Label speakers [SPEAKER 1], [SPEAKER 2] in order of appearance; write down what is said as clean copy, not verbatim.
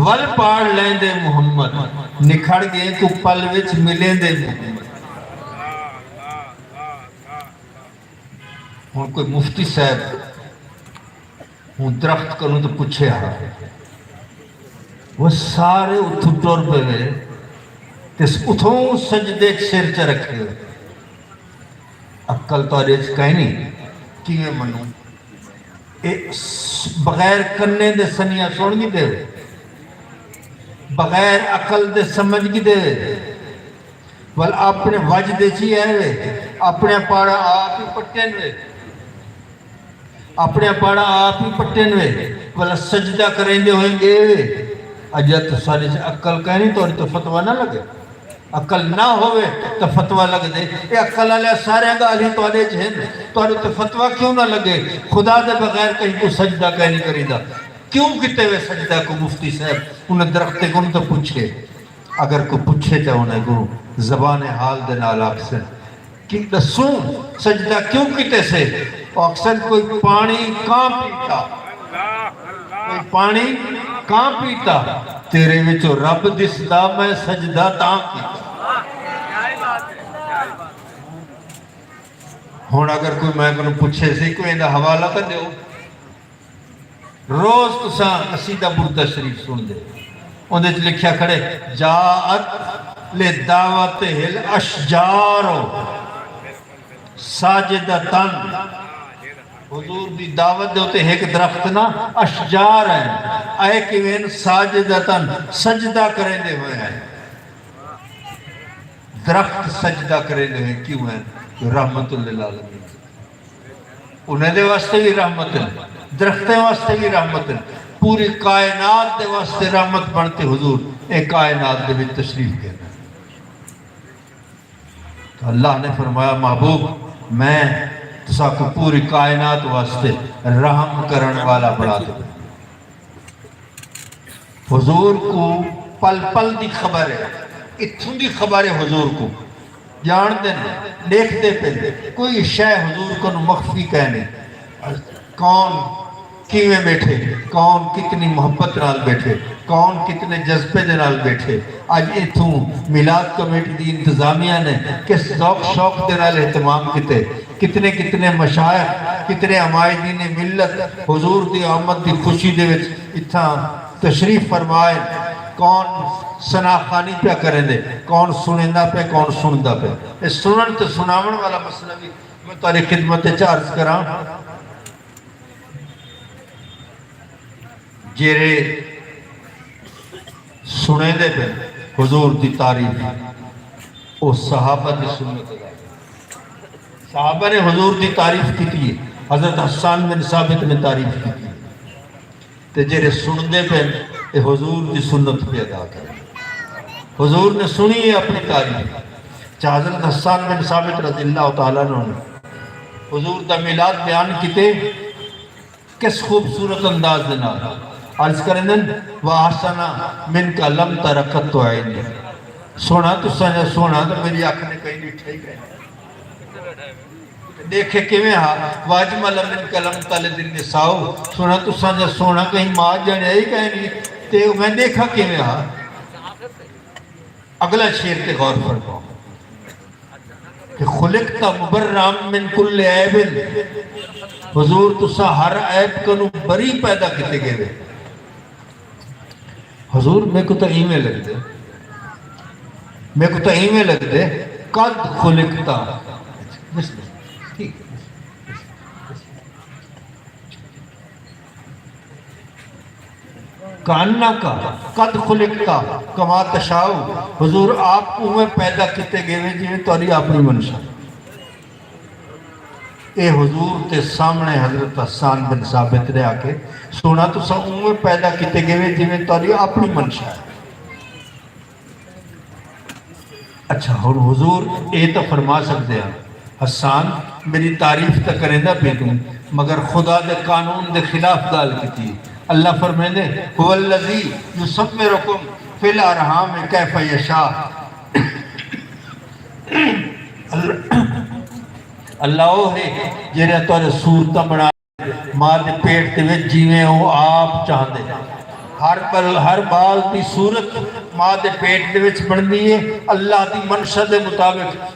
[SPEAKER 1] ول پاڑ لین دے محمد نکھڑ گئے تو پل وچ ملیں دے محمد ہوں کوئی مفتی صاحب ہوں درخت کروں تو پوچھے آ وہ سارے اتھو ٹور پہ گئے تس اتھوں سجدے سر چ رکھے ہوئے عقل تو آج کہیں نہیں کیویں منوں بغیر کرنے دے سنیا سن گی دے بغیر عقل دے سمجھ گی دے ول اپنے وج دے چی ہے اپنے پاڑا آپ ہی پٹین وے اپنے پاڑا آپ ہی پٹین وے ول سجدہ کریں دے ہوئیں گے اجا تو سارے سے عقل کہیں تو فتوہ نہ لگے عقل نہ ہوئے تو فتوہ لگ دے یہ عقل علیہ سارے گالی تو آلے جہن تو فتوہ کیوں نہ لگے خدا دے بغیر کہیں کو سجدہ کہیں نہیں کری دا کیوں کتے ہوئے سجدہ کو مفتی صاحب انہیں درختے کو تو پوچھے اگر کو پوچھے تو انہیں کو زبان حال دے نال اکثر کہ دسوں سجدہ کیوں کتے سے اکثر کوئی پانی کہاں پیتا کوئی پانی کہاں پیتا تیرے وچو رب دسدا میں سجدہ تاں کیتا ہون اگر کوئی میں کو پوچھے سی کوئی اندھا حوالہ کر دے روز تساں قصیدہ بردہ شریف سن دے اندھے لکھیا کھڑے جاعت لدعوت الاشجار ساجدتن حضور دی دعوت دے ہوتے ایک درخت نا اشجار ہیں اے کیوین ساجدتن سجدہ کریں دے ہوئے ہیں درخت سجدہ کریں دے ہیں کیوں ہیں رحمت للعالمین انہیں دے واسطے بھی رحمت ہے درختیں واسطے بھی رحمت ہے پوری کائنات دے واسطے رحمت بنتے حضور ایک کائنات دے بھی تشریف کہنا تو اللہ نے فرمایا محبوب میں تسا کو پوری کائنات واسطے رحم کرن والا بڑھا دے حضور کو پل پل دی خبر ہے اتھوں دی خبر ہے حضور کو جان دیں دیکھ دے پہ کوئی شے حضور کو مخفی کہنے کون کیویں بیٹھے کون کتنی محبت نال بیٹھے کون کتنے جذبے دے نال بیٹھے آج اتھوں میلاد کمیٹی دی انتظامیہ نے کس ذوق شوق دے نال اہتمام کیتے کتنے کتنے مشائخ کتنے عمائدین ملت حضور دی آمد دی خوشی دے وچ اتھاں تشریف فرمائے کون سناخانی پہ کریں دے کون سنندہ پہ کون سندہ پہ اس سنن تو سناون والا مسئلہ بھی میں تاری خدمت چارج کرام جیرے سنے دے پہ حضور دی تعریف او صحابہ دی سنت صحابہ نے حضور دی تعریف کی تھی حضرت حسان بن ثابت نے تعریف کی تھی تے جیرے سن دے پہ حضور دی سنت پہ ادا کریں حضور نے سنی ہے اپنی تعریف چاہ حضرت حسان بن ثابت رضی اللہ تعالیٰ نے حضور دا میلاد بیان کیتے کس خوبصورت انداز دینا عرض کریں دن وَاحْسَنَ مِنْكَ لَمْ تَرَكَتْ عَيْنِي سونا تو سنجا سونا تو میری آنکھ نے کہیں نہیں ٹھائی گئے دیکھے کیویں ہاں وَاجْمَلَ مِنْكَ لَمْ تَلِدِ النِّسَاءُ سونا تو سنجا سونا کہیں ماں جانے ہی کہیں نہیں تے میں دیکھا کیویں ہاں اگلا شیر تے غور فرماؤ کہ خلقت مبرم من کل عیب حضور تسا ہر عیب کنو بری پیدا کیتے گئے حضور میں کو تو ایمیں لگ دے میں کو تو ایمیں لگ دے قد خلقتا ٹھیک کاننا کا قد خلقتا کما تشاؤ حضور آپ کو میں پیدا کیتے گئے جیویں توری اپنی منشا اے حضور تے سامنے حضرت حسان بن ثابت نے آکے سونا تو سا میں پیدا کیتے گئے جیویں توری اپنی منشا اچھا اور حضور اے تو فرما سکتے ہیں حسان میری تعریف تو کریں دا بیٹوں مگر خدا دے قانون دے خلاف گال کیتی اللہ فرمائے دے هو الذی یصورکم فی الارحام کیف یشاء اللہ وہ ہے جنہیں تورے صورتہ بنا ماں دے پیٹ دے وچ جیویں وہ آپ چاہندے ہر بال دی صورت ماں دے پیٹ دے وچ بندی ہے اللہ دی منشا دے مطابق